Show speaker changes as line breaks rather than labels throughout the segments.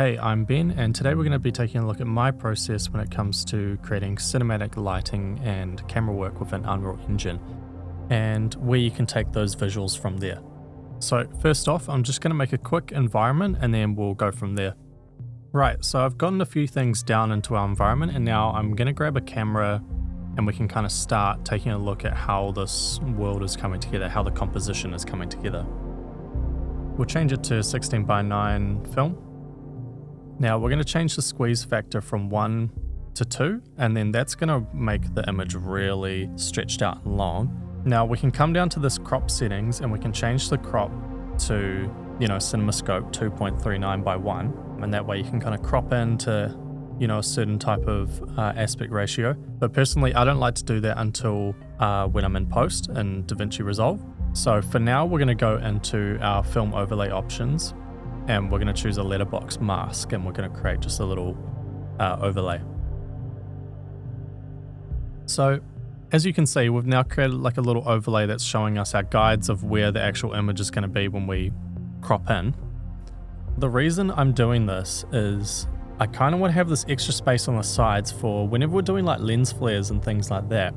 Hey, I'm Ben, and today we're going to be taking a look at my process when it comes to creating cinematic lighting and camera work within Unreal Engine, and where you can take those visuals from there. So first off, I'm just going to make a quick environment and then we'll go from there. Right, so I've gotten a few things down into our environment, and now I'm going to grab a camera and we can kind of start taking a look at how this world is coming together, how the composition is coming together. We'll change it to 16:9 film. Now we're going to change the squeeze factor from 1 to 2, and then that's going to make the image really stretched out and long. Now we can come down to this crop settings and we can change the crop to, CinemaScope 2.39 by 1, and that way you can kind of crop into, a certain type of aspect ratio. But personally, I don't like to do that until when I'm in post in DaVinci Resolve. So for now, we're going to go into our film overlay options, and we're going to choose a letterbox mask, and we're going to create just a little overlay. So as you can see, we've now created like a little overlay that's showing us our guides of where the actual image is going to be when we crop in. The reason I'm doing this is I kind of want to have this extra space on the sides for whenever we're doing like lens flares and things like that.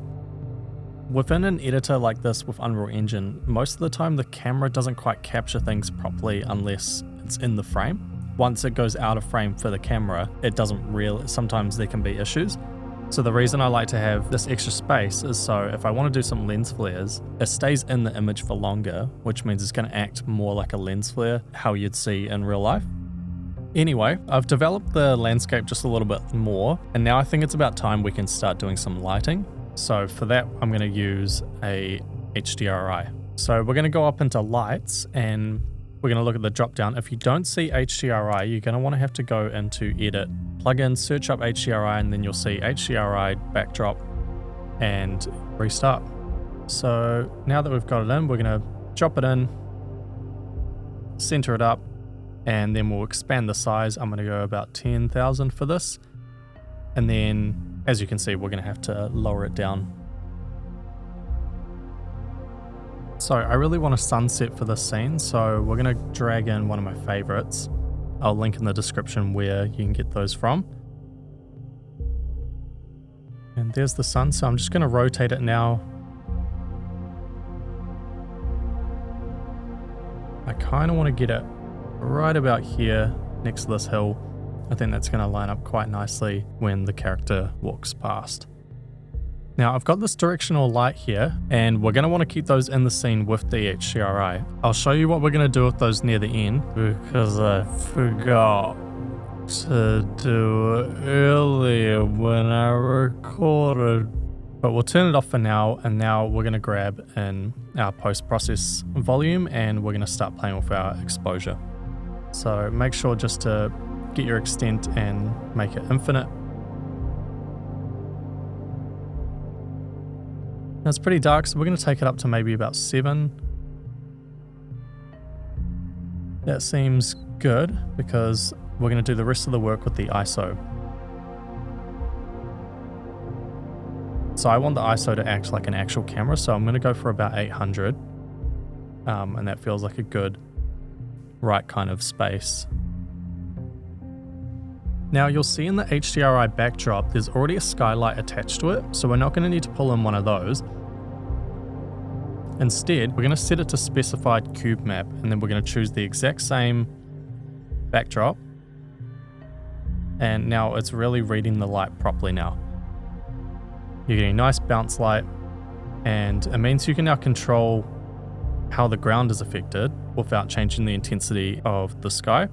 Within an editor like this with Unreal Engine, most of the time the camera doesn't quite capture things properly unless it's in the frame. Once it goes out of frame for the camera, it doesn't really, sometimes there can be issues. So the reason I like to have this extra space is so if I want to do some lens flares, it stays in the image for longer, which means it's going to act more like a lens flare, how you'd see in real life. Anyway, I've developed the landscape just a little bit more, and now I think it's about time we can start doing some lighting. So for that, I'm going to use a HDRI. So we're going to go up into lights and we're going to look at the drop down. If you don't see HDRI, you're going to have to go into edit, plug in, search up HDRI, and then you'll see HDRI backdrop and restart. So now that we've got it in, we're going to drop it in, center it up, and then we'll expand the size. I'm going to go about 10,000 for this. And then, as you can see, we're going to have to lower it down. So I really want a sunset for this scene, so we're going to drag in one of my favorites. I'll link in the description where you can get those from. And there's the sun, so I'm just going to rotate it now. I kind of want to get it right about here next to this hill. I think that's going to line up quite nicely when the character walks past. Now I've got this directional light here, and we're going to want to keep those in the scene with the HDRI. I'll show you what we're going to do with those near the end, because I forgot to do it earlier when I recorded. But we'll turn it off for now, and now we're going to grab in our post-process volume and we're going to start playing with our exposure. So make sure just to get your extent and make it infinite. Now it's pretty dark, so we're going to take it up to maybe about 7. That seems good because we're going to do the rest of the work with the ISO. So I want the ISO to act like an actual camera, so I'm going to go for about 800. And that feels like a good, right kind of space. Now you'll see in the HDRI backdrop, there's already a skylight attached to it, so we're not going to need to pull in one of those. Instead, we're going to set it to specified cube map, and then we're going to choose the exact same backdrop. And now it's really reading the light properly now. You're getting a nice bounce light, and it means you can now control how the ground is affected without changing the intensity of the sky.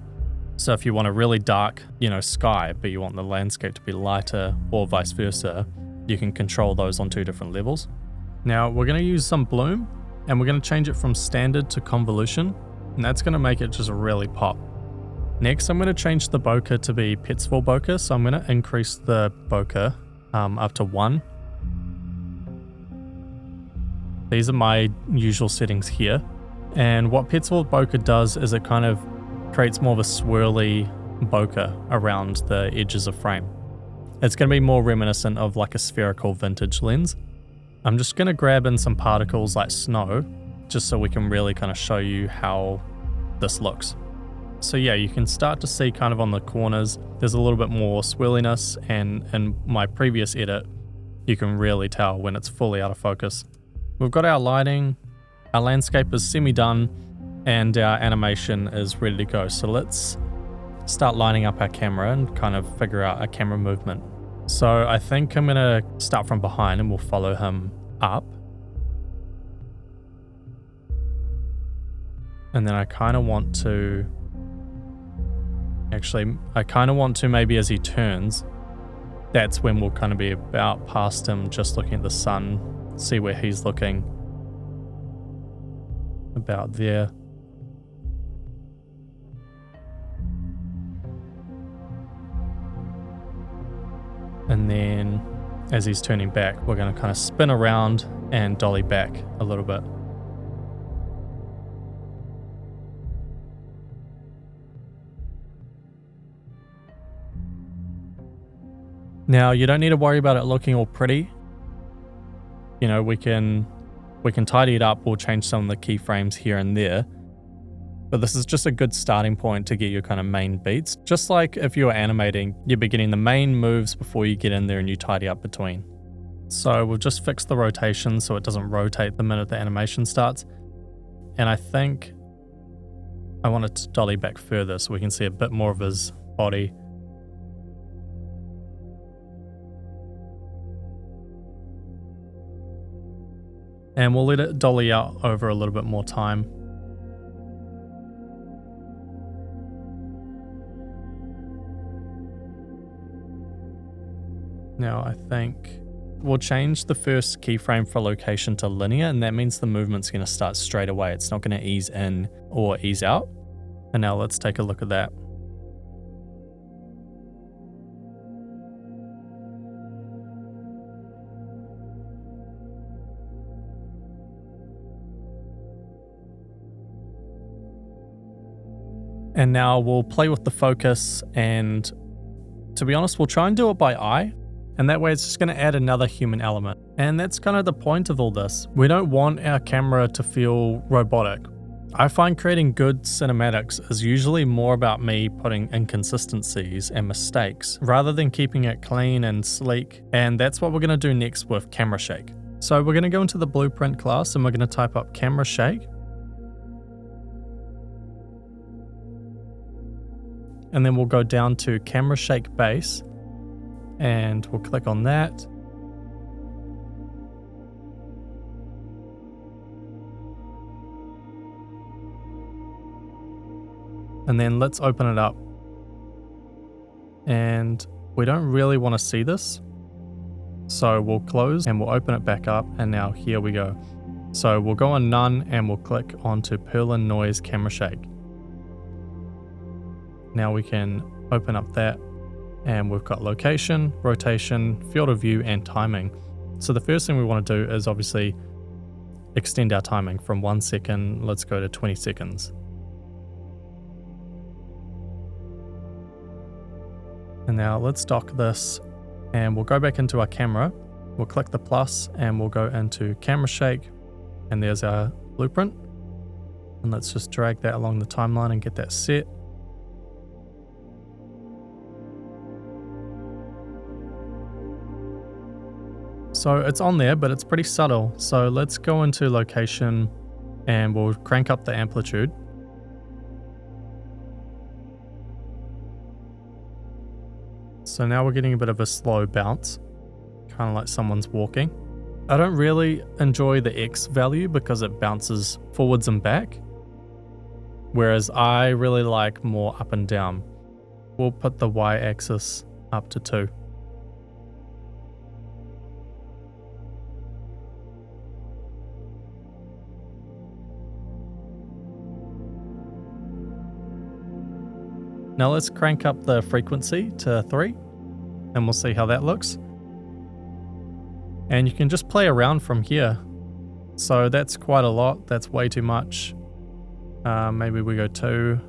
So if you want a really dark, sky, but you want the landscape to be lighter or vice versa, you can control those on 2 different levels. Now we're going to use some bloom, and we're going to change it from standard to convolution, and that's going to make it just really pop. Next, I'm going to change the bokeh to be Petzval bokeh, so I'm going to increase the bokeh up to 1. These are my usual settings here. And what Petzval bokeh does is it kind of creates more of a swirly bokeh around the edges of frame. It's going to be more reminiscent of like a spherical vintage lens. I'm just going to grab in some particles like snow, just so we can really kind of show you how this looks. So yeah, you can start to see kind of on the corners, there's a little bit more swirliness, and in my previous edit, you can really tell when it's fully out of focus. We've got our lighting, our landscape is semi-done, and our animation is ready to go. So let's start lining up our camera and kind of figure out our camera movement. So I think I'm gonna start from behind and we'll follow him up. And then I kind of want to, maybe as he turns, that's when we'll kind of be about past him, just looking at the sun, see where he's looking. About there. And then as he's turning back, we're going to kind of spin around and dolly back a little bit. Now, you don't need to worry about it looking all pretty. You know, we can tidy it up or change some of the keyframes here and there. But this is just a good starting point to get your kind of main beats. Just like if you were animating, you're beginning the main moves before you get in there and you tidy up between. So we've just fixed the rotation so it doesn't rotate the minute the animation starts. And I think I want it to dolly back further so we can see a bit more of his body. And we'll let it dolly out over a little bit more time. Now I think we'll change the first keyframe for location to linear, and that means the movement's going to start straight away. It's not going to ease in or ease out. And now let's take a look at that. And now we'll play with the focus, and to be honest, we'll try and do it by eye. And that way it's just going to add another human element. And that's kind of the point of all this. We don't want our camera to feel robotic. I find creating good cinematics is usually more about me putting inconsistencies and mistakes rather than keeping it clean and sleek. And that's what we're going to do next with camera shake. So we're going to go into the blueprint class and we're going to type up camera shake. And then we'll go down to camera shake base. And we'll click on that. And then let's open it up. And we don't really want to see this. So we'll close and we'll open it back up. And now here we go. So we'll go on none and we'll click onto Perlin Noise Camera Shake. Now we can open up that. And we've got location, rotation, field of view, and timing. So the first thing we want to do is obviously extend our timing from 1 second, let's go to 20 seconds. And now let's dock this and we'll go back into our camera. We'll click the plus and we'll go into camera shake, and there's our blueprint. And let's just drag that along the timeline and get that set. So it's on there, but it's pretty subtle. So let's go into location and we'll crank up the amplitude. So now we're getting a bit of a slow bounce, kind of like someone's walking. I don't really enjoy the X value because it bounces forwards and back, whereas I really like more up and down. We'll put the Y axis up to 2. Now let's crank up the frequency to 3 and we'll see how that looks. And you can just play around from here. So that's quite a lot, that's way too much. Maybe we go 2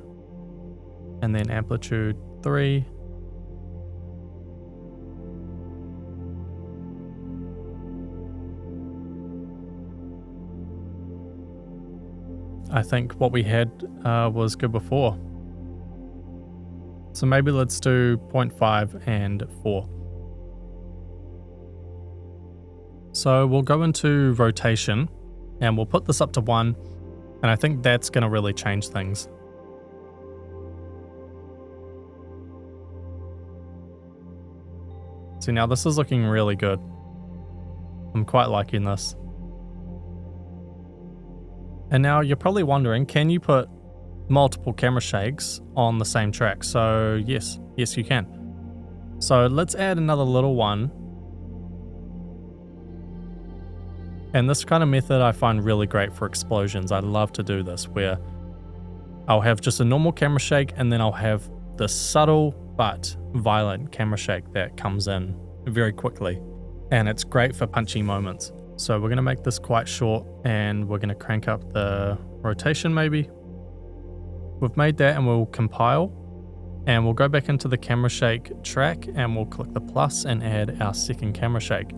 and then amplitude 3. I think what we had was good before. So maybe let's do 0.5 and 4. So we'll go into rotation and we'll put this up to 1, and I think that's going to really change things. See, now this is looking really good. I'm quite liking this. And now you're probably wondering, can you put multiple camera shakes on the same track? So yes you can. So let's add another little one. And this kind of method I find really great for explosions. I love to do this, where I'll have just a normal camera shake and then I'll have the subtle but violent camera shake that comes in very quickly. And it's great for punchy moments. So we're going to make this quite short and we're going to crank up the rotation maybe. We've made that and we'll compile and we'll go back into the camera shake track and we'll click the plus and add our second camera shake.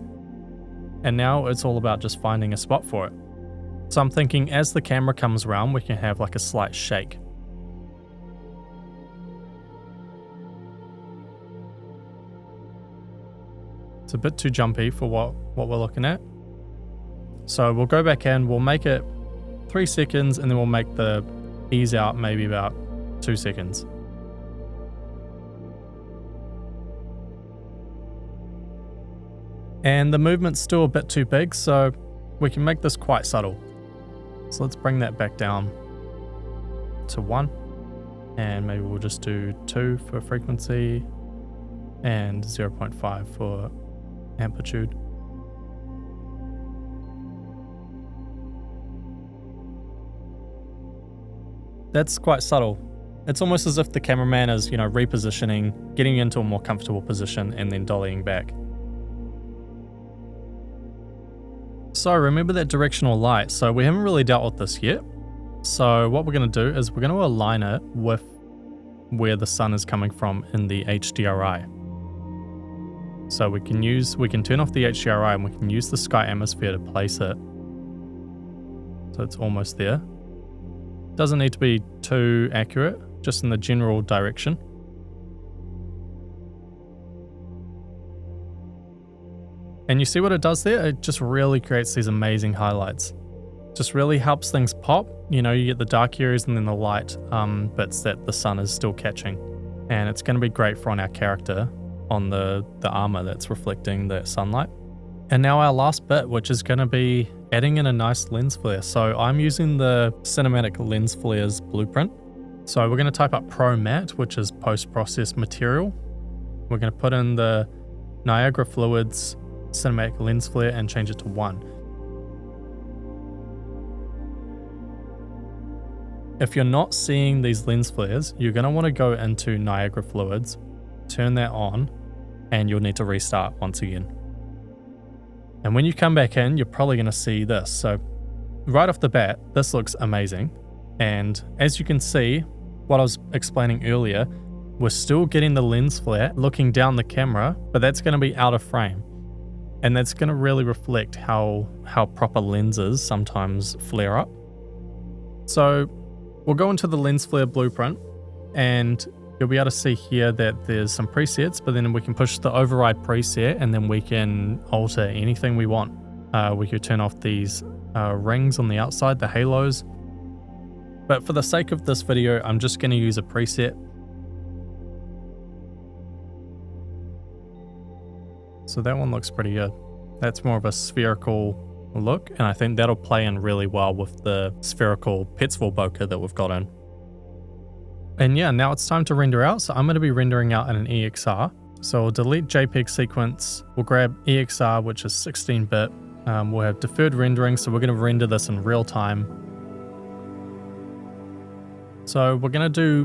And now it's all about just finding a spot for it. So I'm thinking as the camera comes around, we can have like a slight shake. It's a bit too jumpy for what we're looking at. So we'll go back in, we'll make it 3 seconds, and then we'll make the ease out maybe about 2 seconds. And the movement's still a bit too big, so we can make this quite subtle. So let's bring that back down to 1, and maybe we'll just do 2 for frequency and 0.5 for amplitude. That's quite subtle. It's almost as if the cameraman is, repositioning, getting into a more comfortable position and then dollying back. So remember that directional light. So we haven't really dealt with this yet. So what we're going to do is we're going to align it with where the sun is coming from in the HDRI. So we can turn off the HDRI and we can use the sky atmosphere to place it. So it's almost there. Doesn't need to be too accurate, just in the general direction. And you see what it does there? It just really creates these amazing highlights. Just really helps things pop. You get the dark areas and then the light bits that the sun is still catching. And it's going to be great for on our character on the armor that's reflecting the sunlight. And now our last bit, which is going to be adding in a nice lens flare. So I'm using the cinematic lens flares blueprint. So we're going to type up Pro Matte, which is post-process material. We're going to put in the Niagara Fluids cinematic lens flare and change it to 1. If you're not seeing these lens flares, you're going to want to go into Niagara Fluids, turn that on, and you'll need to restart once again. And when you come back in, you're probably going to see this. So right off the bat, this looks amazing. And as you can see, what I was explaining earlier, we're still getting the lens flare looking down the camera, but that's going to be out of frame. And that's going to really reflect how proper lenses sometimes flare up. So we'll go into the lens flare blueprint and you'll be able to see here that there's some presets, but then we can push the override preset and then we can alter anything we want. We could turn off these rings on the outside, the halos. But for the sake of this video, I'm just going to use a preset. So that one looks pretty good. That's more of a spherical look, and I think that'll play in really well with the spherical Petzval bokeh that we've got in. And yeah, now it's time to render out. So I'm going to be rendering out in an EXR. So we'll delete JPEG sequence. We'll grab EXR, which is 16-bit. We'll have deferred rendering, so we're going to render this in real time. So we're going to do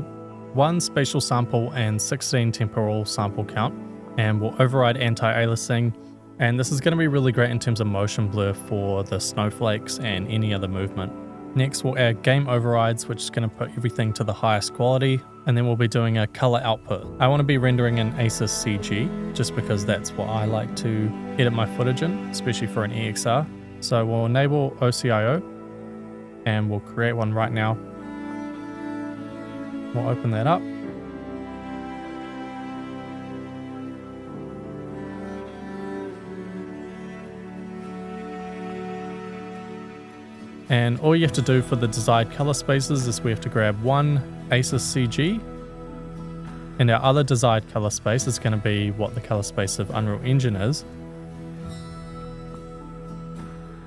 1 spatial sample and 16 temporal sample count. And we'll override anti-aliasing, and this is going to be really great in terms of motion blur for the snowflakes and any other movement. Next we'll add game overrides, which is going to put everything to the highest quality, and then we'll be doing a color output. I want to be rendering in ASUS CG just because that's what I like to edit my footage in, especially for an EXR. So we'll enable OCIO and we'll create one right now. We'll open that up. And all you have to do for the desired color spaces is we have to grab one ACES CG, and our other desired color space is going to be what the color space of Unreal Engine is.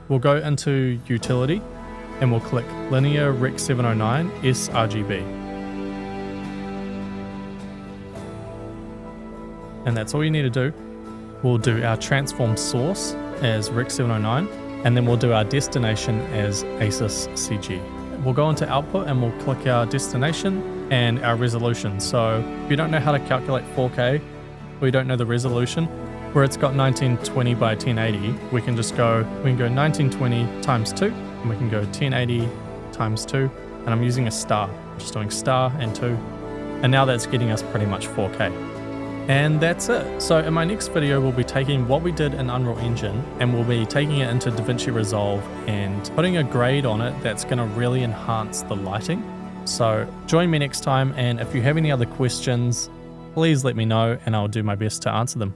We'll go into Utility and we'll click Linear Rec 709 sRGB. And that's all you need to do. We'll do our transform source as Rec 709, and then we'll do our destination as ACES CG. We'll go into output and we'll click our destination and our resolution. So if you don't know how to calculate 4K, or you don't know the resolution, where it's got 1920 by 1080, we can go 1920 times 2, and we can go 1080 times 2, and I'm using a star. I'm just doing star and 2, and now that's getting us pretty much 4K. And that's it. So in my next video, we'll be taking what we did in Unreal Engine and we'll be taking it into DaVinci Resolve and putting a grade on it that's going to really enhance the lighting. So join me next time, and if you have any other questions, please let me know and I'll do my best to answer them.